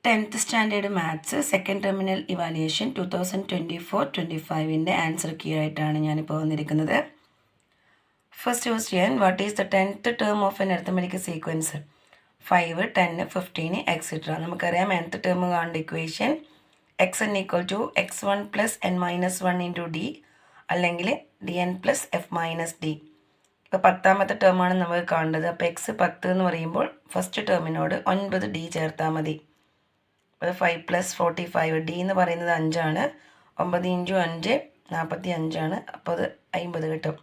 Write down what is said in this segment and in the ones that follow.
10th standard maths second terminal evaluation 2024-25 answer key ആയിട്ടാണ് ഞാനിപ്പോൾ വന്നിരിക്കുന്നത്. First question, what is the 10th term of an arithmetic sequence? 5, 10, 15 etcetera. നമുക്കറിയാം nth term കാണേണ്ട equation xn equal to x1 plus n minus 1 into D അല്ലെങ്കിൽ dn plus F minus D. ഇപ്പോൾ 10ാമത്തെ ടേമാണ് നമുക്ക് കാണേണ്ടത്. അപ്പോൾ എക്സ് 10 എന്ന് പറയുമ്പോൾ ഫസ്റ്റ് ടേമിനോട് 9 ഡി ചേർത്താൽ മതി. അത് 5 പ്ലസ് 45, ഡി എന്ന് പറയുന്നത് 5ആണ്. 9 ഇൻറ്റു 5 45ആണ്. അപ്പോൾ അത് 50 കിട്ടും.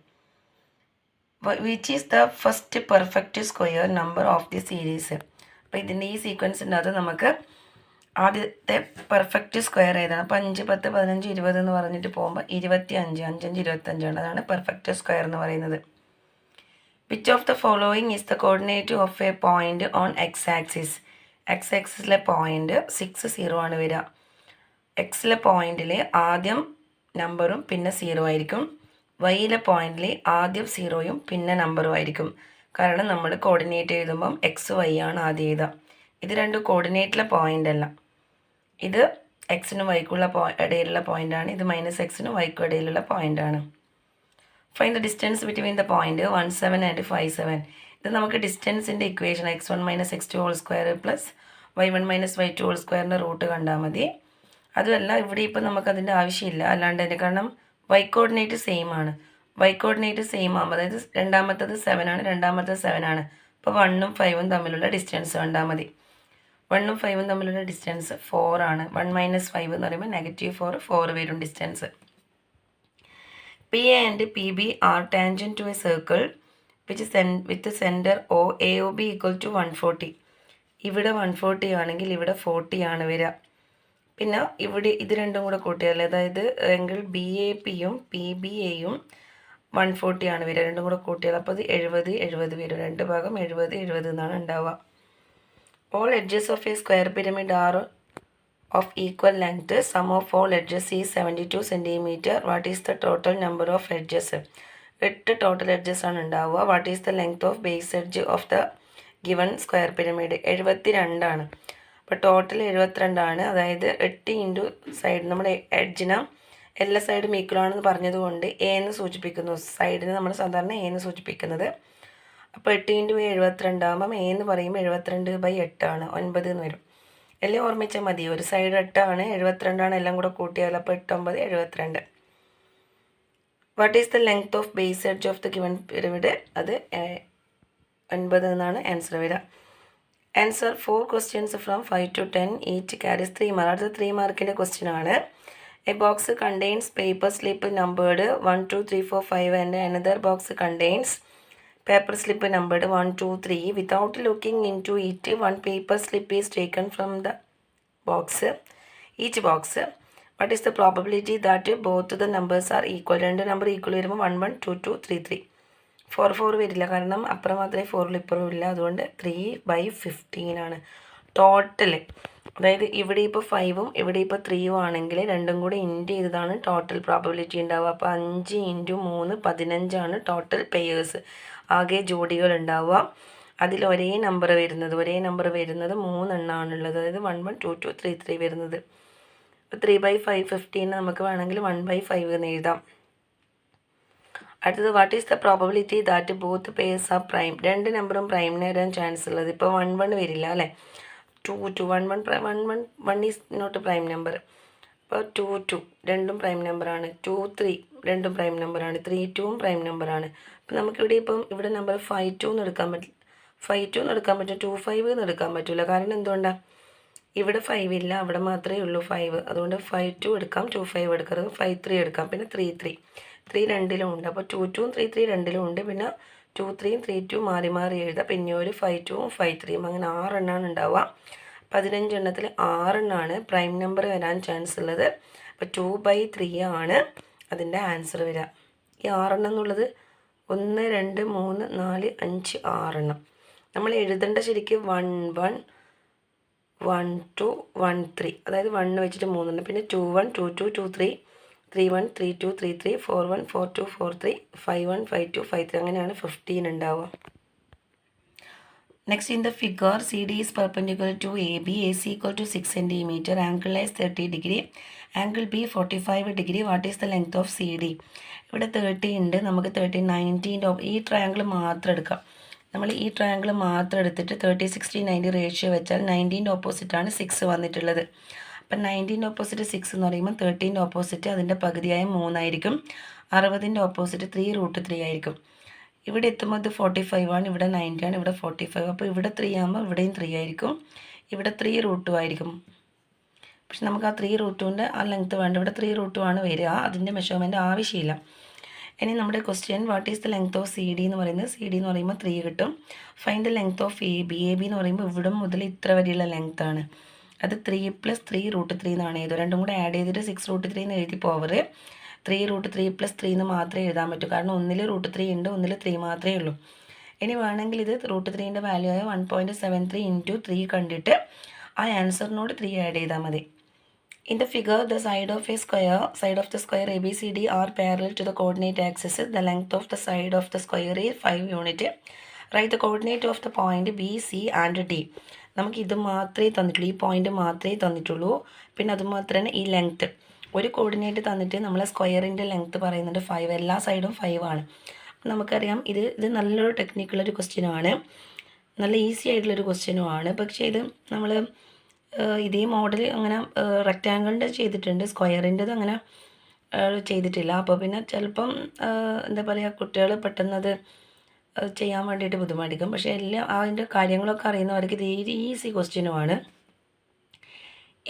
Which is the first perfect square number of the series? അപ്പോൾ ഇതിൻ്റെ ഈ സീക്വൻസിൻ്റെ അത് നമുക്ക് ആദ്യത്തെ പെർഫെക്റ്റ് സ്ക്വയർ ഏതാണ്? അപ്പോൾ 5, 10, 15, 20 എന്ന് പറഞ്ഞിട്ട് പോകുമ്പോൾ 25, 5, 25 അതാണ് പെർഫെക്റ്റ് സ്ക്വയർ എന്ന് പറയുന്നത്. Which of the following is the coordinate of a point on X axis? X ആക്സിസിലെ പോയിന്റ് 6, 0 ആണ് വരിക. എക്സിലെ പോയിന്റിൽ ആദ്യം നമ്പറും പിന്നെ 0 ആയിരിക്കും. വൈയിലെ പോയിന്റിൽ ആദ്യം 0യും പിന്നെ നമ്പറും ആയിരിക്കും. കാരണം നമ്മൾ കോർഡിനേറ്റ് എഴുതുമ്പം എക്സ് വൈ ആണ് ആദ്യം എഴുതുക. ഇത് രണ്ട് കോർഡിനേറ്റിലെ പോയിന്റ് അല്ല. ഇത് എക്സിനും വൈക്കുള്ള ഇടയിലുള്ള പോയിന്റാണ്. ഇത് മൈനസ് എക്സിനും വൈക്കും ഇടയിലുള്ള പോയിന്റാണ്. Find the distance between the point 17 and 57. ഇത് നമുക്ക് ഡിസ്റ്റൻസിൻ്റെ equation x1 minus x2 whole square plus y1 minus y2 whole സ്ക്വയറിൻ്റെ റൂട്ട് കണ്ടാൽ മതി. അതുമല്ല ഇവിടെ ഇപ്പോൾ നമുക്കതിൻ്റെ ആവശ്യമില്ല. അല്ലാണ്ട് തന്നെ കാരണം y കോർഡിനേറ്റ് സെയിം ആണ്. y കോർഡിനേറ്റ് സെയിം ആകുമ്പോൾ അതായത് രണ്ടാമത്തത് 7 ആണ്, രണ്ടാമത്തത് 7 ആണ്. അപ്പോൾ 1ഉം 5ഉം തമ്മിലുള്ള ഡിസ്റ്റൻസ് കണ്ടാൽ മതി. 1ഉം 5ഉം തമ്മിലുള്ള ഡിസ്റ്റൻസ് 4 ആണ്. 1 മൈനസ് 5 എന്ന് പറയുമ്പോൾ -4, 4 വരും distance. P A and P B are tangent to a circle with centre O A O B equal to 140. ഇവിടെ 140 ആണെങ്കിൽ ഇവിടെ 40 ആണ് വരിക. പിന്നെ ഇവിടെ ഇത് രണ്ടും കൂടെ കൂട്ടിയാൽ അതായത് എങ്കിൽ ബി എ പിയും പി ബി എയും 140 ആണ് വരിക. രണ്ടും കൂടെ കൂട്ടിയാൽ അപ്പോൾ അത് 70, 70 വരും. 2 ഭാഗം 70, 70 എന്നാണ് ഉണ്ടാവുക. All edges of a square pyramid are of equal length, sum of all edges is 72 cm. What is the total number of edges? 8 total edges ആണ് ഉണ്ടാവുക. What is the length of base edge of the given square pyramid? 72 ആണ്. അപ്പോൾ total 72 ആണ്. അതായത് 8 into side, നമ്മുടെ എഡ്ജിന് എല്ലാ സൈഡും equal ആണെന്ന് പറഞ്ഞതുകൊണ്ട് എ എന്ന് സൂചിപ്പിക്കുന്നു. സൈഡിന് നമ്മൾ സാധാരണ എ എന്ന് സൂചിപ്പിക്കുന്നത്. അപ്പോൾ 8 ഇൻറ്റു 72 ആകുമ്പം എ എന്ന് പറയുമ്പോൾ 72/8 ആണ്, 9 എന്ന് വരും. എല്ലാം ഓർമ്മിച്ചാൽ മതി. ഒരു സൈഡ് 8 ആണ്, 72 ആണ്. എല്ലാം കൂടെ കൂട്ടിയാൽ അപ്പോൾ 8, 9, 72. What is the length of base edge of the given pyramid? അത് 9 എന്നാണ് ആൻസർ വരിക. Answer 4 questions from 5 to 10 each carries 3 mark. അടുത്ത 3 മാർക്കിൻ്റെ ക്വസ്റ്റ്യൻ ആണ്. A box contains paper slip numbered 1, 2, 3, 4, 5 and another box contains paper slip numbered 1, 2, 3. Without looking into it, one paper slip is taken from the box. Each box. What is the probability that both the numbers are equal? രണ്ട് number equal വരുമ്പോൾ 1, 1, 2, 2, 3, 3. 4, 4 വരില്ല. കാരണം അപ്പുറം മാത്രമേ 4ൽ ഇപ്പുറവും ഇല്ല. അതുകൊണ്ട് 3/15 ആണ് total. അതായത് ഇവിടെ ഇപ്പോൾ 5ഉം ഇവിടെ ഇപ്പോൾ 3ഉം ആണെങ്കിൽ രണ്ടും കൂടെ ഇൻറ്റു ചെയ്തതാണ് ടോട്ടൽ പ്രോബബിലിറ്റി ഉണ്ടാവുക. അപ്പോൾ 5 ഇൻറ്റു 3 15 ആണ് ടോട്ടൽ പെയേഴ്സ്, ആകെ ജോഡികൾ ഉണ്ടാവുക. അതിൽ ഒരേ നമ്പർ വരുന്നത് 3 എണ്ണമാണുള്ളത്. അതായത് 1, 1, 2, 2, 3, 3 വരുന്നത്. അപ്പോൾ 3/515 നമുക്ക് വേണമെങ്കിൽ 1/5 എന്ന് എഴുതാം. അടുത്തത്, what is the probability that both pairs are prime? രണ്ട് നമ്പറും പ്രൈമിന് വരാൻ ചാൻസ് ഉള്ളത്. ഇപ്പോൾ 1, 1 വരില്ല അല്ലേ. 2, 2, 1, 1 ഈസ് നോട്ട് പ്രൈം നമ്പർ. അപ്പോൾ 2, 2 രണ്ടും പ്രൈം നമ്പറാണ്. 2, 3 രണ്ടും പ്രൈം നമ്പറാണ്. 3, 2ഉം പ്രൈം നമ്പറാണ്. അപ്പോൾ നമുക്കിവിടെ ഇപ്പം ഇവിടെ നമ്പർ 5, 2 എന്ന് എടുക്കാൻ പറ്റും. 5, 2 എന്ന് എടുക്കാൻ പറ്റും. 2, 5 എന്ന് എടുക്കാൻ പറ്റില്ല. കാരണം എന്തുകൊണ്ടാണ്? ഇവിടെ 5 ഇല്ല, അവിടെ മാത്രമേ ഉള്ളൂ 5. അതുകൊണ്ട് 5, 2 എടുക്കാം, 2, 5 എടുക്കരുത്. 5, 3 എടുക്കാം. പിന്നെ 3, 3 രണ്ടിലും ഉണ്ട്. അപ്പോൾ 2, 2ഉം 3, 3 രണ്ടിലും ഉണ്ട്. പിന്നെ 2, 3ഉം 3, 2 മാറി മാറി എഴുതാം. പിന്നെ ഒരു 5, 2ഉം 5, 3ഉം അങ്ങനെ 6 എണ്ണമാണ് ഉണ്ടാവുക. 15 എണ്ണത്തിൽ 6 എണ്ണമാണ് പ്രൈം നമ്പർ വരാൻ ചാൻസ് ഉള്ളത്. അപ്പോൾ 2/3 ആണ് അതിൻ്റെ ആൻസർ വരിക. ഈ 6 എണ്ണം എന്നുള്ളത് 1, 2, 3, 4, 5, 6 എണ്ണം. നമ്മൾ എഴുതേണ്ട ശരിക്കും 1, 1, 1, 2, 1, 3. അതായത് 1 വെച്ചിട്ട് 3 എണ്ണം. പിന്നെ 2, 1, 2, 2, 2, 3, 3, 1, 3, 2, 3, 3, 4, 1, 4, 2, 4, 3, 5, 1, 5, 2, 5, 3 അങ്ങനെയാണ് 15 ഉണ്ടാവുക. Next in the figure, CD is perpendicular to AB, AC equal to 6 cm, angle is 30 degree, angle B 45 degree. What is the length of CD? ഇവിടെ 30 ഉണ്ട്, നമുക്ക് 30 90 ഈ ട്രയാങ്കിൾ മാത്രം എടുക്കാം. നമ്മൾ ഈ ട്രയാങ്കിൾ മാത്രം എടുത്തിട്ട് 30-60-90 റേഷ്യോ വെച്ചാൽ 90ൻ്റെ ഓപ്പോസിറ്റാണ് 6 വന്നിട്ടുള്ളത്. അപ്പം 90ൻ്റെ ഓപ്പോസിറ്റ് 6 എന്ന് പറയുമ്പോൾ 30ൻ്റെ ഓപ്പോസിറ്റ് അതിൻ്റെ പകുതിയായ 3 ആയിരിക്കും. 60ൻ്റെ ഓപ്പോസിറ്റ് 3√3 ആയിരിക്കും. ഇവിടെ എത്തുമ്പോൾ ഇത് 45 ആണ്, ഇവിടെ 90 ആണ്, ഇവിടെ 45. അപ്പോൾ ഇവിടെ 3 ആകുമ്പോൾ ഇവിടെയും 3 ആയിരിക്കും, ഇവിടെ 3√2 ആയിരിക്കും. പക്ഷെ നമുക്ക് ആ 3√2ൻ്റെ ആ ലെങ്ത്ത് വേണ്ട, ഇവിടെ 3√2 ആണ് വരിക, അതിൻ്റെ മെഷർമെൻറ്റ് ആവശ്യമില്ല. ഇനി നമ്മുടെ question what is the length of CD എന്ന് പറയുന്നത്, CD എന്ന് പറയുമ്പോൾ 3 കിട്ടും. Find the length of AB. AB എന്ന് പറയുമ്പോൾ ഇവിടെ മുതൽ ഇത്ര വരെയുള്ള ലെങ്ത്താണ്, അത് 3 + 3√3 എന്നാണ് എഴുതുക. രണ്ടും കൂടെ ആഡ് ചെയ്തിട്ട് 6√3 എന്ന് എഴുതി പോവർ 3√3 + 3 എന്ന് മാത്രമേ എഴുതാൻ പറ്റൂ, കാരണം ഒന്നിൽ √3 ഉണ്ട്, ഒന്നിൽ 3 മാത്രമേ ഉള്ളൂ. ഇനി വേണമെങ്കിൽ ഇത് √3ൻ്റെ വാല്യൂ ആയ 1.73 × 3 കണ്ടിട്ട് ആ ആൻസറിനോട് 3 ആഡ് ചെയ്താൽ മതി. In the figure, the side of the square ABCD are parallel to the coordinate axis. The length of the side of the square is 5 units. Write the coordinate of the point B, C and D. നമുക്ക് ഇത് മാത്രമേ തന്നിട്ടുള്ളൂ, ഈ point മാത്രമേ തന്നിട്ടുള്ളൂ. പിന്നെ അതുമാത്രമാണ് ഈ length. ഒരു coordinate തന്നിട്ട് നമ്മളെ സ്ക്വയറിൻ്റെ ലെങ്ത്ത് പറയുന്നുണ്ട് 5, എല്ലാ സൈഡും 5 ആണ്. നമുക്കറിയാം ഇത് നല്ലൊരു ടെക്നിക്കുള്ളൊരു ക്വസ്റ്റ്യനുമാണ്, നല്ല ഈസി ആയിട്ടുള്ളൊരു ക്വസ്റ്റ്യനുമാണ്. പക്ഷേ ഇത് നമ്മൾ ഇതേ മോഡൽ അങ്ങനെ റെക്റ്റാങ്കിളിൻ്റെ ചെയ്തിട്ടുണ്ട്, സ്ക്വയറിൻ്റെത് അങ്ങനെ ചെയ്തിട്ടില്ല. അപ്പോൾ പിന്നെ ചിലപ്പം എന്താ പറയുക, കുട്ടികൾ പെട്ടെന്നത് ചെയ്യാൻ വേണ്ടിയിട്ട് ബുദ്ധിമുട്ടിക്കും. പക്ഷേ എല്ലാം അതിൻ്റെ കാര്യങ്ങളൊക്കെ അറിയുന്നവർക്ക് ഇത് ഈസി ക്വസ്റ്റ്യനുമാണ്.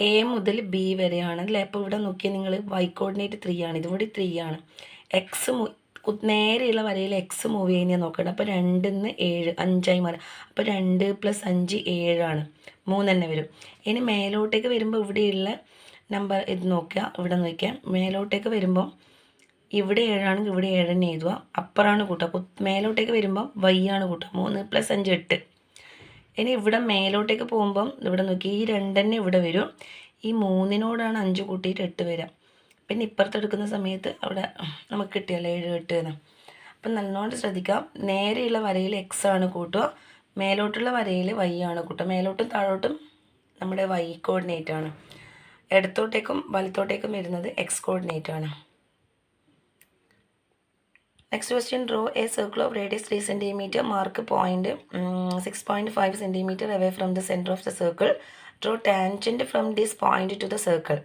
A മുതൽ B വരെയാണ് അല്ലേ. അപ്പോൾ ഇവിടെ നോക്കിയാൽ നിങ്ങൾ y കോർഡിനേറ്റ് 3 ആണ്, ഇതിവിടെ 3 ആണ്. എക്സ് നേരെയുള്ള വരയിൽ എക്സ് മൂവ് ചെയ്യുന്നതാണ് നോക്കണം. അപ്പോൾ 2 - 7 5ആയി മാറും. അപ്പോൾ 2 + 5 7 ആണ്, 3 തന്നെ വരും. ഇനി മേലോട്ടേക്ക് വരുമ്പോൾ ഇവിടെയുള്ള നമ്പർ ഇത് നോക്കുക, ഇവിടെ നോക്കിയാൽ മേലോട്ടേക്ക് വരുമ്പോൾ ഇവിടെ 7 ആണെങ്കിൽ ഇവിടെ 7 തന്നെ എഴുതുക, അപ്പറാണ് കൂട്ടുക. മേലോട്ടേക്ക് വരുമ്പോൾ y ആണ് കൂട്ടുക, 3 + 5 8. ഇനി ഇവിടെ മേലോട്ടേക്ക് പോകുമ്പം ഇവിടെ നോക്കി ഈ 2 തന്നെ ഇവിടെ വരും, ഈ 3നോടാണ് 5 കൂട്ടിയിട്ട് 8 വരാം. പിന്നെ ഇപ്പുറത്തെടുക്കുന്ന സമയത്ത് അവിടെ നമുക്ക് കിട്ടിയല്ലോ 7 8 എന്ന്. അപ്പം നല്ലോണം ശ്രദ്ധിക്കാം, നേരെയുള്ള വരയിൽ എക്സ് ആണ് കൂട്ടുക, മേലോട്ടുള്ള വരയിൽ y ആണ് കൂട്ടുക. മേലോട്ടും താഴോട്ടും നമ്മുടെ y കോർഡിനേറ്റ് ആണ്, ഇടത്തോട്ടേക്കും വലത്തോട്ടേക്കും വരുന്നത് എക്സ് കോർഡിനേറ്റ് ആണ്. Next question, draw a circle of radius 3 cm, mark point 6.5 cm away from the center of the circle. Draw tangent from this point to the circle.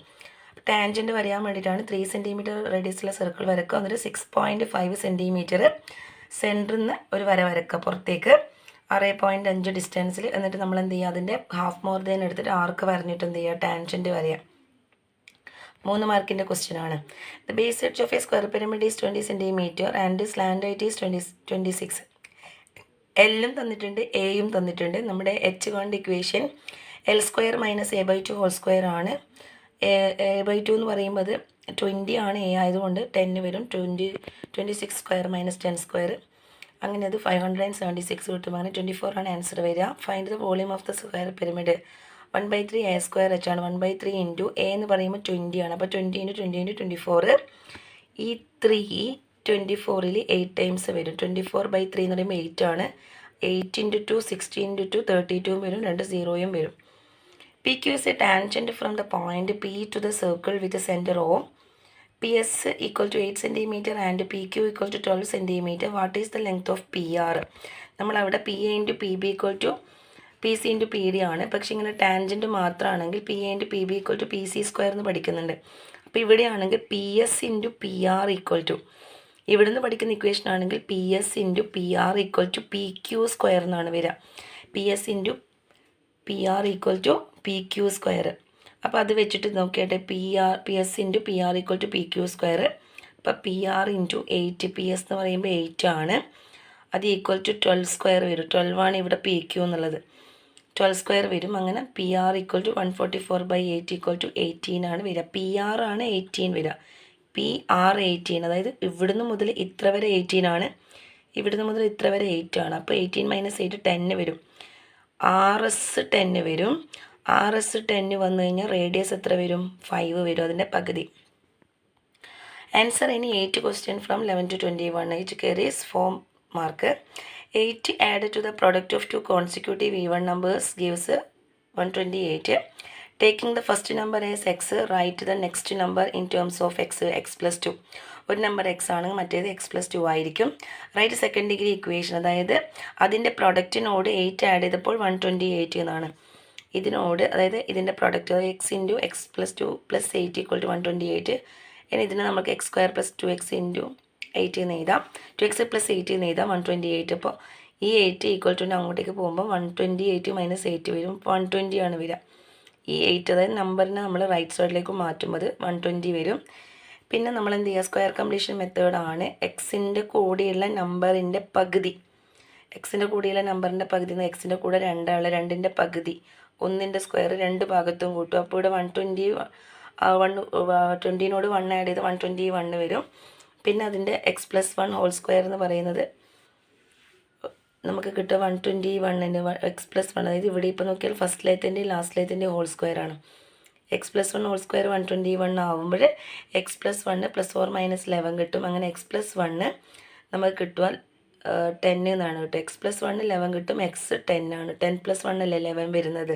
Tangent വരയാൻ വേണ്ടിയിട്ടാണ് 3 cm റേഡിയസുള്ള circle വരക്കുക, എന്നിട്ട് 6.5 cm സെൻറ്ററിൽ നിന്ന് ഒരു വര വരക്കുക പുറത്തേക്ക് 6.5 ഡിസ്റ്റൻസിൽ. എന്നിട്ട് നമ്മൾ എന്ത് ചെയ്യുക, അതിൻ്റെ ഹാഫ് മോർ ദാൻ എടുത്തിട്ട് ആർക്ക് വരഞ്ഞിട്ട് എന്ത് ചെയ്യുക, ടാൻജൻറ്റ് വരയാം. 3 മാർക്കിൻ്റെ ക്വസ്റ്റ്യൻ ആണ്. The base edge of a square pyramid is 20 cm and slant height is 26. എല്ലും തന്നിട്ടുണ്ട്, എയും തന്നിട്ടുണ്ട്. നമ്മുടെ h equation L² - a/2 whole square ആണ്. a/2 എന്ന് പറയുമ്പോൾ അത് 20 ആണ്, a ആയതുകൊണ്ട് 10 വരും. 26² - 10², അങ്ങനെ അത് 576 കിട്ടും. അങ്ങനെ 24 ആണ് ആൻസർ വരിക. Find the volume of the square pyramid. 1/3 a² h ആണ്. 1/3 × a എന്ന് പറയുമ്പോൾ 20 ആണ്. അപ്പോൾ 20 × 20 × 24, ഈ 3 24ൽ 8 ടൈംസ് വരും. 24/3 എന്ന് പറയുമ്പോൾ 8 ആണ്. 8 × 2 16 × 2 32 വരും, 2 0 വരും. PQ is a tangent from the point P to the circle with the center O. PS = 8 cm and PQ = 12 cm. What is the length of PR? നമ്മളവിടെ PA × PB = PC × PD ആണ്. പക്ഷേ ഇങ്ങനെ ടാൻജൻറ്റ് മാത്രമാണെങ്കിൽ PA × PB = PC² എന്ന് പഠിക്കുന്നുണ്ട്. അപ്പോൾ ഇവിടെയാണെങ്കിൽ PS × PR = ഇവിടുന്ന് പഠിക്കുന്ന ഇക്വേഷൻ ആണെങ്കിൽ PS × PR = PQ² എന്നാണ് വരിക. PS × PR = PQ². അപ്പോൾ അത് വെച്ചിട്ട് നോക്കിയിട്ട് PS × PR = PQ². അപ്പോൾ PR × 8, PS എന്ന് പറയുമ്പോൾ 8 ആണ്, അത് = 12² വരും. 12 ആണ് ഇവിടെ PQ എന്നുള്ളത്, 12² വരും. അങ്ങനെ PR = 144/8 = 18 ആണ് വരിക. PR ആണ് 18 വരിക, PR 18. അതായത് ഇവിടുന്ന് മുതൽ ഇത്ര വരെ 18 ആണ്, ഇവിടുന്ന് മുതൽ ഇത്ര വരെ 8 ആണ്. അപ്പോൾ 18 - 8 10 വരും. RS 10 വരും. RS 10 വന്നു കഴിഞ്ഞാൽ റേഡിയസ് എത്ര വരും, 5 വരും, അതിൻ്റെ പകുതി. ആൻസർ ഇനി 8 question from 11 to 21. Each carries 4 mark. 8 added to the product of two consecutive even numbers gives 128. Taking the first number as x, write the next number in terms of x plus 2. ഒരു number X ആണെങ്കിൽ മറ്റേത് X plus 2 ആയിരിക്കും. Right second degree equation, അതായത് അതിൻ്റെ പ്രൊഡക്റ്റിനോട് 8 add ചെയ്തപ്പോൾ 128 എന്നാണ്. ഇതിനോട്, അതായത് ഇതിൻ്റെ product X into X plus 2 plus 8 equal to 128. ഇനി ഇതിനെ നമുക്ക് X square plus 2x into 8 എന്ന് എഴുതാം. 2x പ്ലസ് 8 എന്ന് എഴുതാം. 128. അപ്പോൾ ഈ 8 ഈക്വൽ ടു അങ്ങോട്ടേക്ക് പോകുമ്പോൾ 128 മൈനസ് 8 വരും. 120 ആണ് വരിക. ഈ 8, അതായത് നമ്പറിനെ നമ്മൾ റൈറ്റ് സൈഡിലേക്ക് മാറ്റുമ്പോൾ 120 വരും. പിന്നെ നമ്മൾ എന്ത് ചെയ്യുക, സ്ക്വയർ കംപ്ലീഷൻ മെത്തേഡാണ്. എക്സിൻ്റെ കൂടെയുള്ള നമ്പറിൻ്റെ പകുതി, എക്സിൻ്റെ കൂടെയുള്ള നമ്പറിൻ്റെ പകുതി, എക്സിൻ്റെ കൂടെ 2 ആൾ, 2ൻ്റെ പകുതി, 1ൻ്റെ സ്ക്വയർ 2 ഭാഗത്തും കൂട്ടും. അപ്പോൾ ഇവിടെ 120നോട് 1 ആഡ് ചെയ്ത് 121 വരും. പിന്നെ അതിൻ്റെ എക്സ് പ്ലസ് 1 ഹോൾ സ്ക്വയർ എന്ന് പറയുന്നത് നമുക്ക് കിട്ടുക 121ന് എക്സ് പ്ലസ് 1, അതായത് ഇവിടെ ഇപ്പോൾ നോക്കിയാൽ ഫസ്റ്റ് ലേത്തിൻ്റെയും ലാസ്റ്റ് ലേത്തിൻ്റെയും ഹോൾ സ്ക്വയർ ആണ്. എക്സ് പ്ലസ് 1 ഹോൾ സ്ക്വയർ 121 ആകുമ്പോൾ എക്സ് പ്ലസ് 1 പ്ലസ് 4 മൈനസ് 11 കിട്ടും. അങ്ങനെ എക്സ് പ്ലസ് 1 നമുക്ക് കിട്ടുവാൻ 10 എന്നാണ് കിട്ടും. എക്സ് പ്ലസ് 1 11 കിട്ടും. എക്സ് 10 ആണ്. 10 പ്ലസ് 1 അല്ലേ 11 വരുന്നത്.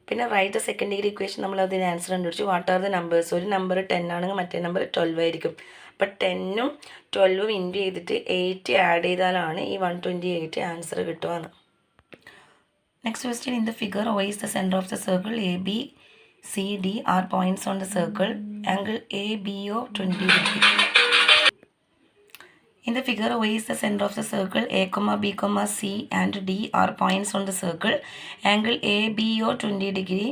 പിന്നെ റൈറ്റ് സെക്കൻഡ് ഡിഗ്രി ഇക്വേഷൻ നമ്മൾ അതിന് ആൻസർ കണ്ടുപിടിച്ചു. വാട്ട് ആർ ദ നമ്പേഴ്സ്, ഒരു നമ്പർ 10 ആണെങ്കിൽ മറ്റേ നമ്പർ 12 ആയിരിക്കും. അപ്പം 10ഉം 12ഉം ഇൻറ്റു ചെയ്തിട്ട് 8 ആഡ് ചെയ്താലാണ് ഈ 128 ആൻസർ കിട്ടുകയെന്ന്. Next question, in the figure O is the center of the circle. ABCD are points on the circle. Angle ABO 20 degree. In the figure, O is the center of the circle. A, B, C and D are points on the circle. Angle ABO 20 degree.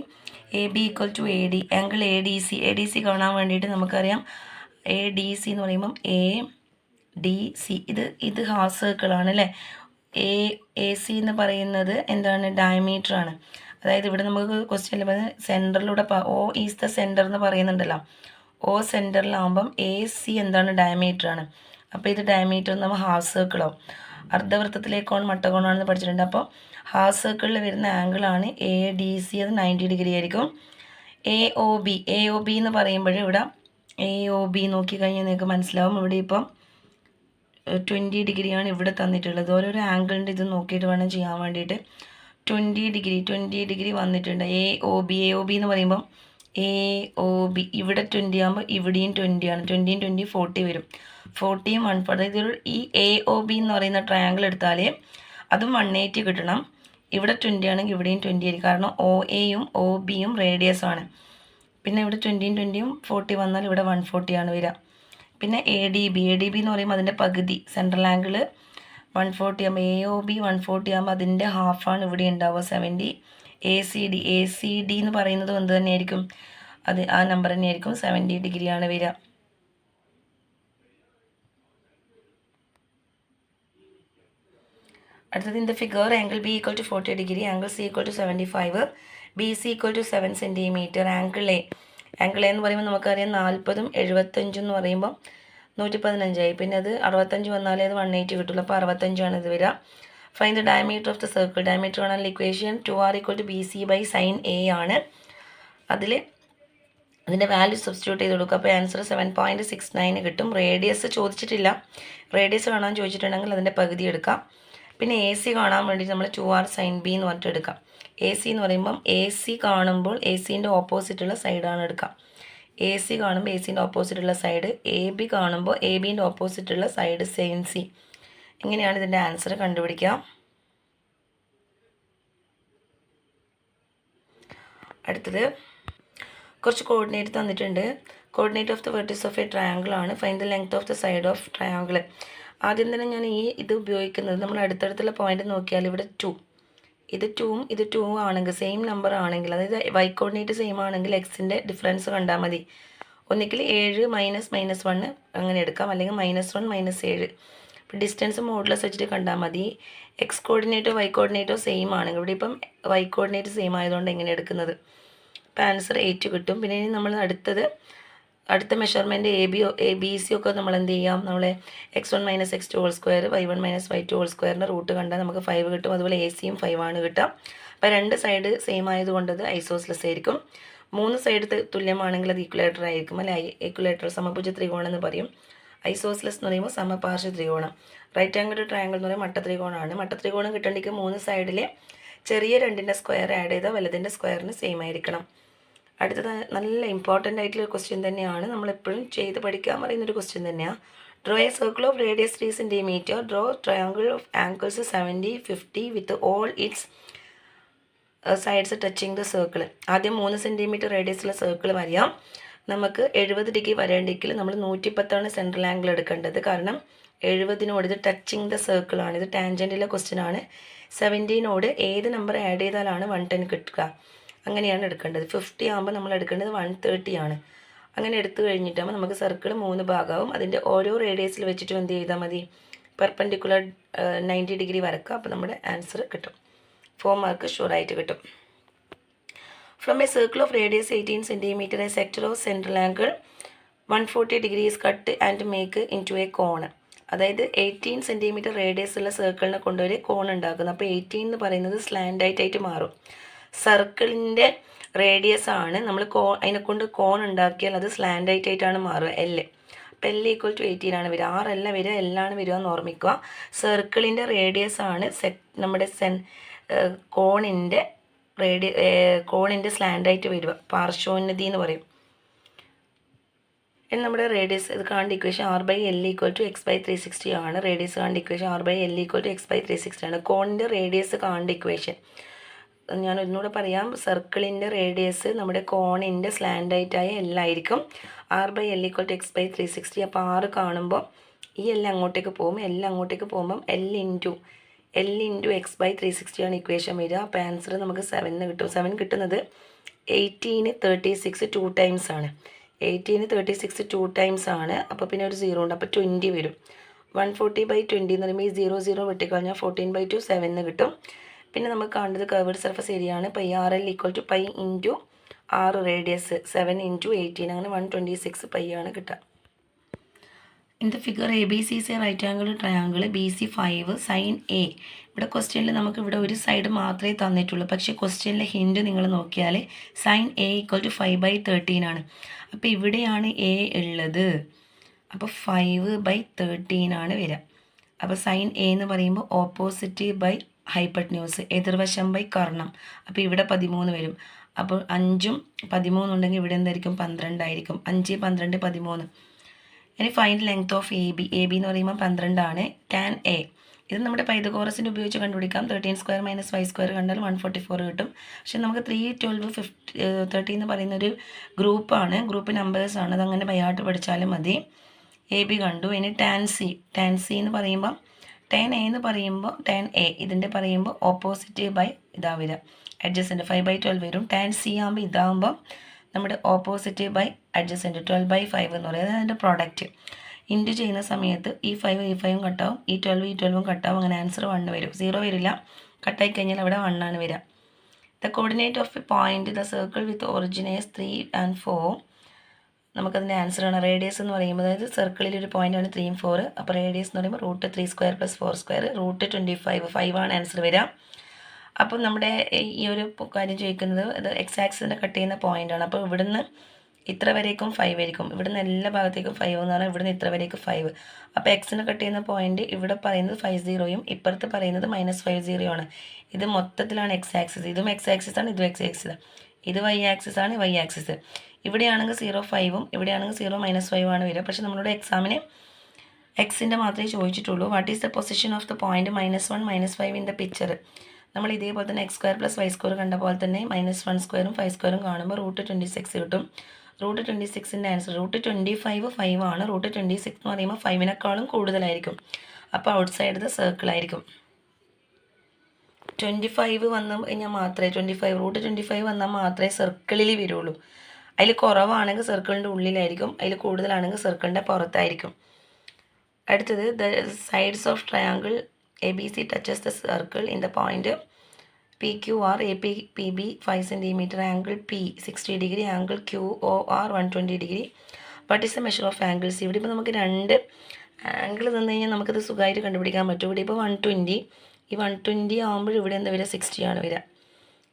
AB equal to AD. Angle ADC. ADC കാണാൻ വേണ്ടിയിട്ട് നമുക്കറിയാം ADC എന്ന് പറയുമ്പം ADC ഇത് half സർക്കിളാണ് അല്ലേ. AC എന്ന് പറയുന്നത് എന്താണ്, ഡയമീറ്റർ ആണ്. അതായത് ഇവിടെ നമുക്ക് ക്വസ്റ്റ്യനിൽ പറയുന്നത് സെൻറ്ററിലൂടെ O ഈസ് ദ സെൻറ്റർ എന്ന് പറയുന്നുണ്ടല്ലോ. O സെൻറ്ററിലാകുമ്പം AC എന്താണ്, ഡയമീറ്റർ ആണ്. അപ്പോൾ ഇത് ഡയമീറ്റർ നമ്മൾ ഹാഫ് സർക്കിളോ അർദ്ധവൃത്തത്തിലേക്കോൺ മട്ടകോണാണെന്ന് പഠിച്ചിട്ടുണ്ട്. അപ്പോൾ ഹാഫ് സർക്കിളിൽ വരുന്ന ആംഗിളാണ് ADC, അത് 90 ഡിഗ്രി ആയിരിക്കും. AOB എന്ന് പറയുമ്പോൾ ഇവിടെ AOB നോക്കിക്കഴിഞ്ഞാൽ നിങ്ങൾക്ക് മനസ്സിലാവും. ഇവിടെ ഇപ്പം 20 ഡിഗ്രിയാണ് ഇവിടെ തന്നിട്ടുള്ളത്. ഓരോരോ ആംഗിളിൻ്റെ ഇത് നോക്കിയിട്ട് വേണം ചെയ്യാൻ വേണ്ടിയിട്ട്. 20 ഡിഗ്രി വന്നിട്ടുണ്ട്. AOB എന്ന് പറയുമ്പം AOB ഇവിടെ 20 ആകുമ്പോൾ ഇവിടെയും 20 ആണ്. 20യും 20 40 വരും. 40യും 140, അതായത് ഈ AOB എന്ന് പറയുന്ന ട്രയാങ്കിൾ എടുത്താൽ അതും 180 കിട്ടണം. ഇവിടെ 20 ആണെങ്കിൽ ഇവിടെയും 20 ആയിരിക്കും. കാരണം OAയും OBയും റേഡിയസ് ആണ്. പിന്നെ ഇവിടെ 20യും 20യും 40 വന്നാൽ ഇവിടെ 140 ആണ് വരിക. പിന്നെ ADB എന്ന് പറയുമ്പോൾ അതിൻ്റെ പകുതി, സെൻട്രൽ ആംഗിൾ 140 ആകുമ്പോൾ AOB 140 ആകുമ്പോൾ അതിൻ്റെ ഹാഫാണ് ഇവിടെ ഉണ്ടാവുക 70. ACD എന്ന് പറയുന്നത് എന്ത് തന്നെയായിരിക്കും, അത് ആ നമ്പർ തന്നെയായിരിക്കും, 70 ഡിഗ്രിയാണ് വരിക. അടുത്തത്, in the figure angle B equal to 40 ഡിഗ്രി, angle C equal to 75, BC equal to 7 centimetre. Angle A എന്ന് പറയുമ്പോൾ നമുക്കറിയാം 40ഉം 75 എന്ന് പറയുമ്പോൾ 115ആയി. പിന്നെ അത് 65 വന്നാലേ അത് 180 കിട്ടുള്ളൂ. അപ്പോൾ 65ആണ് ഇത് വരിക. Fine the diameter of the circle. Diameter കാണാനുള്ള equation 2R equal to BC by sine A ആണ്. അതിൽ അതിൻ്റെ വാല്യൂ സബ്സ്റ്റിറ്റ്യൂട്ട് ചെയ്ത് കൊടുക്കുക. അപ്പോൾ ആൻസർ 7.69 കിട്ടും. റേഡിയസ് ചോദിച്ചിട്ടില്ല. റേഡിയസ് കാണാൻ ചോദിച്ചിട്ടുണ്ടെങ്കിൽ അതിൻ്റെ പകുതി എടുക്കാം. പിന്നെ AC കാണാൻ വേണ്ടി നമ്മൾ 2R സൈൻ B എന്ന് പറഞ്ഞിട്ട് എടുക്കാം. AC എന്ന് പറയുമ്പം AC കാണുമ്പോൾ ACൻ്റെ ഓപ്പോസിറ്റുള്ള സൈഡാണ് എടുക്കുക. AC കാണുമ്പോൾ ACൻ്റെ ഓപ്പോസിറ്റുള്ള സൈഡ്, AB കാണുമ്പോൾ ABൻ്റെ ഓപ്പോസിറ്റുള്ള സൈഡ് സൈൻ C. ഇങ്ങനെയാണ് ഇതിൻ്റെ ആൻസർ കണ്ടുപിടിക്കുക. അടുത്തത് കുറച്ച് കോർഡിനേറ്റ് തന്നിട്ടുണ്ട്. Coordinate of the vertex of a triangle ആണ്. Find the length of the side of triangle. ആദ്യം തന്നെ ഞാൻ ഇത് ഉപയോഗിക്കുന്നത്, നമ്മൾ അടുത്തടുത്തുള്ള പോയിന്റ് നോക്കിയാൽ ഇവിടെ 2, ഇത് 2ഉം ഇത് 2ഉം ആണെങ്കിൽ, സെയിം നമ്പർ ആണെങ്കിൽ, അതായത് വൈ കോർഡിനേറ്റ് സെയിം ആണെങ്കിൽ എക്സിൻ്റെ ഡിഫറൻസ് കണ്ടാൽ മതി. ഒന്നിക്കിൽ 7 -1 അങ്ങനെ എടുക്കാം, അല്ലെങ്കിൽ -1 -7. ഇപ്പോൾ ഡിസ്റ്റൻസ് മോഡുലസ് വെച്ചിട്ട് കണ്ടാൽ മതി. എക്സ് കോർഡിനേറ്റോ വൈ കോർഡിനേറ്റോ സെയിം ആണെങ്കിൽ, ഇവിടെ ഇപ്പം വൈ കോർഡിനേറ്റ് സെയിം ആയതുകൊണ്ട് എങ്ങനെ എടുക്കുന്നത്. അപ്പോൾ ആൻസർ 8 കിട്ടും. പിന്നെ ഇനി നമ്മൾ അടുത്ത മെഷർമെൻറ്റ് ABC ഒക്കെ നമ്മൾ എന്ത് ചെയ്യാം, നമ്മളെ x1 - x2 whole square y1 - y2 whole സ്ക്വയറിൻ്റെ റൂട്ട് കണ്ടാൽ നമുക്ക് 5 കിട്ടും. അതുപോലെ ACയും 5 ആണ് കിട്ടുക. അപ്പോൾ 2 സൈഡ് സെയിം ആയതുകൊണ്ട് അത് ഐസോസ്ലെസ് ആയിരിക്കും. 3 സൈഡ് തുല്യമാണെങ്കിൽ അത് ഈക്വലേറ്റർ ആയിരിക്കും, അല്ലെ. ഈക്വലേറ്റർ സമഭുജ ത്രികോണം എന്ന് പറയും. ഐസോസിലസ് എന്ന് പറയുമ്പോൾ സമപാർശ്വ ത്രികോണം. റൈറ്റ് ആംഗിൾ ട്രയാങ്കിൾ എന്ന് പറയുമ്പോൾ മട്ടത്രികോണമാണ്. മട്ടത്രികോണം കിട്ടണമെങ്കിൽ 3 സൈഡിലെ ചെറിയ 2ൻ്റെ സ്ക്വയർ ആഡ് ചെയ്താൽ വലുതിൻ്റെ സ്ക്വയറിന് സെയിം ആയിരിക്കണം. അടുത്തത് നല്ല ഇമ്പോർട്ടൻ്റ് ആയിട്ടുള്ള ക്വസ്റ്റ്യൻ തന്നെയാണ്, നമ്മളെപ്പോഴും ചെയ്ത് പഠിക്കാൻ പറയുന്നൊരു ക്വസ്റ്റ്യൻ തന്നെയാണ്. Draw A circle of radius 3 centimetre. Draw triangle of angles 70, 50 with all it's sides touching the circle. ആദ്യം 3 സെൻറ്റിമീറ്റർ റേഡിയസുള്ള സർക്കിൾ വരയാം. നമുക്ക് 70 ഡിഗ്രി വരേണ്ടെങ്കിൽ നമ്മൾ 110 സെൻട്രൽ ആംഗിൾ എടുക്കേണ്ടത്. കാരണം 70 ഇത് ടച്ചിങ് ദ സർക്കിളാണ്. ഇത് ടാൻജൻറ്റിലെ ക്വസ്റ്റ്യൻ ആണ്. 70 ഏത് നമ്പർ ആഡ് ചെയ്താലാണ് 110 കിട്ടുക, അങ്ങനെയാണ് എടുക്കേണ്ടത്. 50 ആകുമ്പോൾ നമ്മൾ എടുക്കേണ്ടത് 130 ആണ്. അങ്ങനെ എടുത്തു കഴിഞ്ഞിട്ടാകുമ്പോൾ നമുക്ക് സർക്കിൾ 3 ഭാഗമാവും. അതിൻ്റെ ഓരോ റേഡിയസിൽ വെച്ചിട്ട് എന്ത് ചെയ്താൽ മതി, പെർപെൻഡിക്കുലർ 90 ഡിഗ്രി വരക്കുക. അപ്പോൾ നമ്മുടെ ആൻസർ കിട്ടും. 4 മാർക്ക് ഷുവറായിട്ട് കിട്ടും. From a circle of radius 18 centimetre a sector of central angle 140 degrees cut and make into a cone. അതായത് 18 സെൻറ്റിമീറ്റർ റേഡിയസ് ഉള്ള സർക്കിളിനെ കൊണ്ടുവരെ കോൺ ഉണ്ടാക്കുന്നത്. അപ്പോൾ 18 എന്ന് പറയുന്നത് സ്ലാൻഡ് ആയിട്ട് മാറും. സർക്കിളിൻ്റെ റേഡിയസ് ആണ് നമ്മൾ അതിനെക്കൊണ്ട് കോൺ ഉണ്ടാക്കിയാൽ അത് സ്ലാൻഡ് ആയിട്ടാണ് മാറുക. എൽ. അപ്പോൾ എൽ ഈക്വൽ ടു 18 ആണ് വരിക. 6 അല്ല വരിക, എല്ലാണ് വരിക എന്ന് ഓർമ്മിക്കുക. സർക്കിളിൻ്റെ റേഡിയസ് ആണ് നമ്മുടെ കോണിൻ്റെ സ്ലാൻഡ് ആയിട്ട് വരിക, പാർശ്വോന്നതി എന്ന് പറയും. നമ്മുടെ റേഡിയസ് ഇത് കാണേണ്ട equation R/L equal to x/360 ആണ്. റേഡിയസ് കാണേണ്ട equation R/L equal to x/360 ആണ്. കോണിൻ്റെ റേഡിയസ് കാണേണ്ട ഇക്വേഷൻ ഞാൻ ഒന്നുകൂടെ പറയാം. സർക്കിളിൻ്റെ റേഡിയസ് നമ്മുടെ കോണിൻ്റെ സ്ലാൻഡ് ആയിട്ടായ എല്ലായിരിക്കും. R/L equal to x/360. അപ്പോൾ 6 കാണുമ്പോൾ ഈ എല്ലാം അങ്ങോട്ടേക്ക് പോകും. എല്ലാം അങ്ങോട്ടേക്ക് പോകുമ്പം L ഇൻറ്റു x/360 ആണ് ഇക്വേഷൻ വരിക. അപ്പോൾ ആൻസർ നമുക്ക് 7 കിട്ടും. 7 കിട്ടുന്നത് 18 36 2 ടൈംസ് ആണ്. 18 36 2 ടൈംസ് ആണ്. അപ്പോൾ പിന്നെ ഒരു 0 ഉണ്ട്. അപ്പോൾ 20 വരും. 140/20 എന്ന് പറയുമ്പോൾ ഈ 0 വെട്ടിക്കളഞ്ഞാൽ 14/2 7 കിട്ടും. പിന്നെ നമുക്ക് കാണേണ്ടത് കർവ്ഡ് സർഫസ് ഏരിയ ആണ്. Pi RL equal to pi into 6 radius 7 into 18 അങ്ങനെ 126 പൈ ആണ് കിട്ടുക. In the figure ABC is a right angle triangle BC 5 sine A. ഇവിടെ ക്വസ്റ്റ്യനിൽ നമുക്ക് ഇവിടെ ഒരു സൈഡ് മാത്രമേ തന്നിട്ടുള്ളൂ. പക്ഷേ ക്വസ്റ്റ്യനിലെ ഹിൻഡ് നിങ്ങൾ നോക്കിയാൽ സൈൻ A ഈക്വൽ ടു 5/13 ആണ്. അപ്പോൾ ഇവിടെയാണ് A ഉള്ളത്. അപ്പോൾ 5/13 ആണ് വരിക. അപ്പോൾ സൈൻ A എന്ന് പറയുമ്പോൾ ഓപ്പോസിറ്റ് ബൈ ഹൈപ്പട്ന്യൂസ്, എതിർവശം ബൈ കർണം. അപ്പോൾ ഇവിടെ 13 വരും. അപ്പോൾ 5ഉം 13 ഉണ്ടെങ്കിൽ ഇവിടെ എന്തായിരിക്കും 12 ആയിരിക്കും. 5 12 13. ഇനി ഫൈൻഡ് ലെങ്ത് ഓഫ് AB എന്ന് പറയുമ്പോൾ 12 ആണ്. ടാൻ A ഇത് നമ്മുടെ പൈതഗോറസിൻ്റെ ഉപയോഗിച്ച് കണ്ടുപിടിക്കാം. 13² - 5² കണ്ടാൽ 144 കിട്ടും. പക്ഷെ നമുക്ക് 3 12 30 എന്ന് പറയുന്നൊരു ഗ്രൂപ്പാണ്, ഗ്രൂപ്പ് നമ്പേഴ്സാണ്. അതങ്ങനെ ബൈഹാർട്ട് പഠിച്ചാലും മതി. AB കണ്ടു. ഇനി ടാൻ C എന്ന് പറയുമ്പോൾ ടാൻ A എന്ന് പറയുമ്പോൾ ടാൻ A ഇതിൻ്റെ പറയുമ്പോൾ ഓപ്പോസിറ്റ് ബൈ ഇതാ വരിക, അഡ്ജസൻറ്റ് 5/12 വരും. ടാൻ C ആകുമ്പോൾ ഇതാകുമ്പോൾ നമ്മുടെ ഓപ്പോസിറ്റ് ബൈ അഡ്ജസൻറ്റ് 12/5 എന്ന് പറയുന്നത് അതിൻ്റെ പ്രോഡക്റ്റ്. ഇൻറ്റു ചെയ്യുന്ന സമയത്ത് ഈ 5 കട്ടാവും, ഈ 12 കട്ടാവും. അങ്ങനെ ആൻസർ 1 വരും. 0 വരില്ല. കട്ടായി കഴിഞ്ഞാൽ അവിടെ 1 ആണ് വരിക. The coordinate of a point the circle with origin is 3 and 4. നമുക്കതിൻ്റെ ആൻസറാണ്. റേഡിയസ് എന്ന് പറയുമ്പോൾ അതായത് സർക്കിളിൽ ഒരു പോയിൻ്റാണ് 3 and 4. അപ്പോൾ റേഡിയസ് എന്ന് പറയുമ്പോൾ √3² + 4² √25 ആണ് ആൻസർ വരിക. അപ്പം നമ്മുടെ ഈ ഒരു കാര്യം ചോദിക്കുന്നത് ഇത് എക്സ് ആക്സിസിൻ്റെ കട്ട് ചെയ്യുന്ന പോയിൻ്റാണ്. അപ്പോൾ ഇവിടുന്ന് ഇത്ര വരേക്കും 5 ആയിരിക്കും. ഇവിടുന്ന് എല്ലാ ഭാഗത്തേക്കും 5 എന്ന് പറഞ്ഞാൽ ഇവിടുന്ന് ഇത്ര വരേക്കും 5. അപ്പോൾ എക്സിന് കട്ട് ചെയ്യുന്ന പോയിൻ്റ് ഇവിടെ പറയുന്നത് 50യും ഇപ്പുറത്ത് പറയുന്നത് -50 ആണ്. ഇത് മൊത്തത്തിലാണ് എക്സ് ആക്സിസ്. ഇതും എക്സ് ആക്സിസ് ആണ്, ഇതും എക്സ് ആക്സിസ്. ഇത് വൈ ആക്സിസ് ആണ്, വൈ ആക്സിസ്. ഇവിടെയാണെങ്കിൽ 0 ഇവിടെയാണെങ്കിൽ 0 -5 ആണ് വരിക. പക്ഷേ നമ്മളുടെ എക്സാമിന് എക്സിൻ്റെ മാത്രമേ ചോദിച്ചിട്ടുള്ളൂ. What is the position of the point -1 -5 in the picture. നമ്മൾ ഇതേപോലെ തന്നെ x² + y² കണ്ട പോലെ തന്നെ -1² 5² കാണുമ്പോൾ √26 കിട്ടും. √26ൻ്റെ ആൻസർ √25 5 ആണ്. √26 എന്ന് പറയുമ്പോൾ 5-നേക്കാളും കൂടുതലായിരിക്കും. അപ്പോൾ ഔട്ട് സൈഡ് ദ സർക്കിൾ ആയിരിക്കും. 25 വന്ന് കഴിഞ്ഞാൽ മാത്രമേ √25 വന്നാൽ മാത്രമേ സർക്കിളിൽ വരുള്ളൂ. അതിൽ കുറവാണെങ്കിൽ സർക്കിളിൻ്റെ ഉള്ളിലായിരിക്കും, അതിൽ കൂടുതലാണെങ്കിൽ സർക്കിളിൻ്റെ പുറത്തായിരിക്കും. അടുത്തത് the sides of triangle ABC touches the circle in the point PQR. APB 5 cm, angle P 60 degree, angle QOR 120 degree. What is the measure of angles? ഇവിടെ ഇപ്പോൾ നമുക്ക് 2 ആംഗിൾ തന്നു കഴിഞ്ഞാൽ നമുക്കത് സുഖമായിട്ട് കണ്ടുപിടിക്കാൻ പറ്റും. ഇവിടെ ഇപ്പോൾ 120, ഈ 120 ആകുമ്പോൾ ഇവിടെ എന്താ വരിക 60 ആണ് വരിക.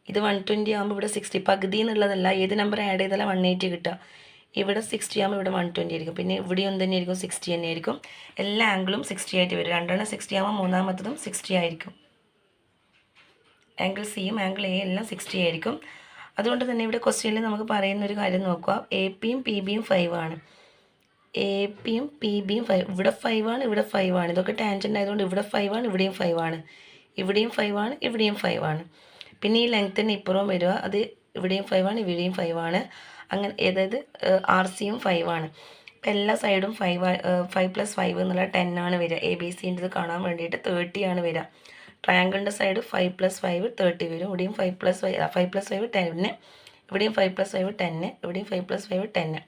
ഇത് 120 ആകുമ്പോൾ ഇവിടെ 60. പകുതി എന്നുള്ളതല്ല, ഏത് നമ്പർ ആഡ് ചെയ്താലും 180 കിട്ടുക. ഇവിടെ 60 ആകുമ്പോൾ ഇവിടെ 120 ആയിരിക്കും. പിന്നെ ഇവിടെയും തന്നെയായിരിക്കും 60 തന്നെയായിരിക്കും. എല്ലാ ആംഗിളും 60 ആയിട്ട് വരും. രണ്ടെണ്ണം 60 ആകുമ്പോൾ മൂന്നാമത്തതും 60 ആയിരിക്കും. ആംഗിൾ സിയും ആംഗിൾ എ എല്ലാം 60 ആയിരിക്കും. അതുകൊണ്ട് തന്നെ ഇവിടെ ക്വസ്റ്റ്യനിൽ നമുക്ക് പറയുന്നൊരു കാര്യം നോക്കുക. എ പിയും പി ബിയും 5 ആണ്. എ പിയും പി ബിയും 5. ഇവിടെ 5 ആണ്, ഇവിടെ 5 ആണ്. ഇതൊക്കെ ടാൻജൻ്റ് ആയതുകൊണ്ട് ഇവിടെ 5 ആണ്, ഇവിടെയും 5 ആണ്. ഇവിടെയും 5 ആണ്, ഇവിടെയും 5 ആണ്. പിന്നെ ഈ ലെങ്ത്തിന് ഇപ്പുറവും വരിക, അത് ഇവിടെയും 5 ആണ്, ഇവിടെയും 5 ആണ്. അങ്ങനെ അതായത് ആർ സിയും 5 ആണ്. അപ്പം എല്ലാ സൈഡും 5 + 5 എന്നുള്ള 10 ആണ് വരിക. എ ബി സിൻ്റെ ഇത് കാണാൻ വേണ്ടിയിട്ട് 30 ആണ് വരിക. ട്രയാങ്കിളിൻ്റെ സൈഡ് 5 + 5 30 വരും. ഇവിടെയും 5 + 5 10. ഇവിടെയും 5 + 5 10. ഇവിടെയും 5 + 5 10.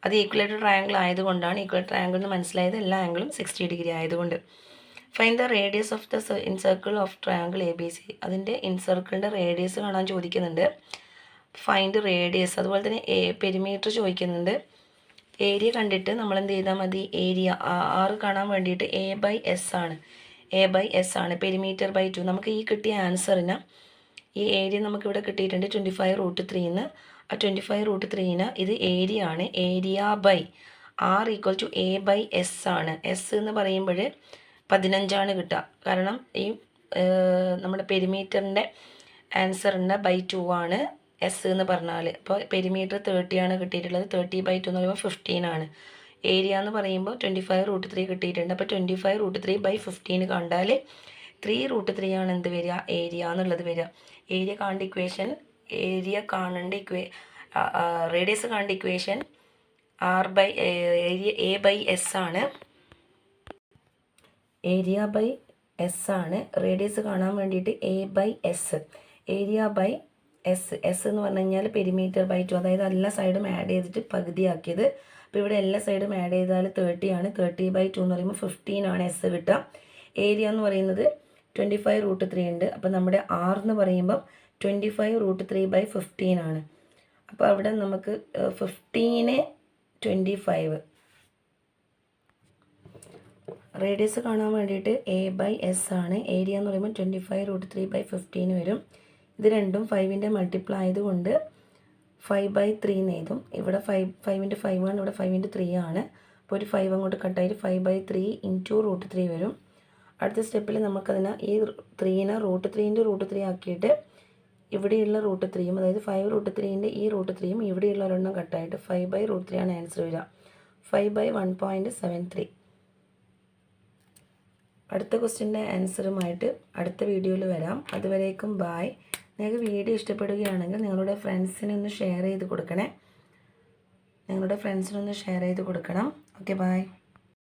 അത് ഈക്വലേറ്റഡ് ട്രയാങ്കിൾ ആയതുകൊണ്ടാണ്. ഈക്വലേറ്റഡ് ട്രയാങ്കിൾ എന്ന് മനസ്സിലായത് എല്ലാ ആംഗിളും 60 ഡിഗ്രി ആയതുകൊണ്ട്. Find the radius of the incircle of triangle A B C. അതിൻ്റെ ഇൻസർക്കിളിൻ്റെ റേഡിയസ് കാണാൻ ചോദിക്കുന്നുണ്ട്. Find radius. അതുപോലെ തന്നെ പെരിമീറ്റർ ചോദിക്കുന്നുണ്ട്. ഏരിയ കണ്ടിട്ട് നമ്മൾ എന്ത് ചെയ്താൽ മതി? ഏരിയ ആർ കാണാൻ വേണ്ടിയിട്ട് A/S ആണ്. A/S ആണ്. പെരിമീറ്റർ/2. നമുക്ക് ഈ കിട്ടിയ ആൻസറിന് ഈ ഏരിയ നമുക്കിവിടെ കിട്ടിയിട്ടുണ്ട് 25√3. ആ 25√3 ഇത് ഏരിയ ആണ്. ഏരിയ ബൈ R = A/S ആണ്. എസ് എന്ന് പറയുമ്പോൾ 15 കിട്ടുക. കാരണം ഈ നമ്മുടെ പെരിമീറ്ററിൻ്റെ ആൻസറിൻ്റെ /2 ആണ് എസ് എന്ന് പറഞ്ഞാൽ. അപ്പോൾ പെരിമീറ്റർ 30 ആണ് കിട്ടിയിട്ടുള്ളത്. 30/2 എന്ന് പറയുമ്പോൾ 15 ആണ്. ഏരിയ എന്ന് പറയുമ്പോൾ 25√3 കിട്ടിയിട്ടുണ്ട്. അപ്പോൾ 25√3/15 കണ്ടാൽ 3√3 ആണ് എന്ത് വരിക? ഏരിയ എന്നുള്ളത് വരിക. ഏരിയ കാണേണ്ട ഇക്വേഷൻ, റേഡിയസ് കാണേണ്ട ഇക്വേഷൻ A/S ആണ്. ഏരിയ ബൈ എസ് ആണ്. റേഡിയസ് കാണാൻ വേണ്ടിയിട്ട് A/S. Area by S. S എന്ന് പറഞ്ഞു കഴിഞ്ഞാൽ പെരിമീറ്റർ/2, അതായത് എല്ലാ സൈഡും ആഡ് ചെയ്തിട്ട് പകുതിയാക്കിയത്. അപ്പോൾ ഇവിടെ എല്ലാ സൈഡും ആഡ് ചെയ്താൽ 30 ആണ്. 30/2 എന്ന് പറയുമ്പോൾ 15 ആണ് എസ് കിട്ടുക. ഏരിയ എന്ന് പറയുന്നത് 25√3 ഉണ്ട്. അപ്പോൾ നമ്മുടെ ആർ എന്ന് പറയുമ്പം 25√3/15 ആണ്. അപ്പോൾ അവിടെ നമുക്ക് 15 25. റേഡിയസ് കാണാൻ വേണ്ടിയിട്ട് A/S ആണ്. ഏരിയ എന്ന് പറയുമ്പോൾ 25√3/15 വരും. ഇത് രണ്ടും 5ൻ്റെ മൾട്ടിപ്പിൾ ആയതുകൊണ്ട് 5/3 എന്ന് എഴുതും. ഇവിടെ 5 × 5 ആണ്, ഇവിടെ 5 × 3 ആണ്. അപ്പോൾ ഒരു 5 അങ്ങോട്ട് കട്ടായിട്ട് 5/3 × √3 വരും. അടുത്ത സ്റ്റെപ്പിൽ നമുക്കതിനെ ഈ 3നെ √3 × √3 ആക്കിയിട്ട് ഇവിടെയുള്ള √3യും, അതായത് 5√3ൻ്റെ ഈ √3യും ഇവിടെയുള്ള ഒരെണ്ണം കട്ടായിട്ട് 5/√3 ആണ് ആൻസർ വരിക. 5/1.73. അടുത്ത ക്വസ്റ്റ്യൻ്റെ ആൻസറുമായിട്ട് അടുത്ത വീഡിയോയിൽ വരാം. അതുവരേക്കും ബായ്. നിങ്ങൾക്ക് വീഡിയോ ഇഷ്ടപ്പെടുകയാണെങ്കിൽ നിങ്ങളുടെ ഫ്രണ്ട്സിനൊന്ന് ഷെയർ ചെയ്ത് കൊടുക്കണം. Okay, bye.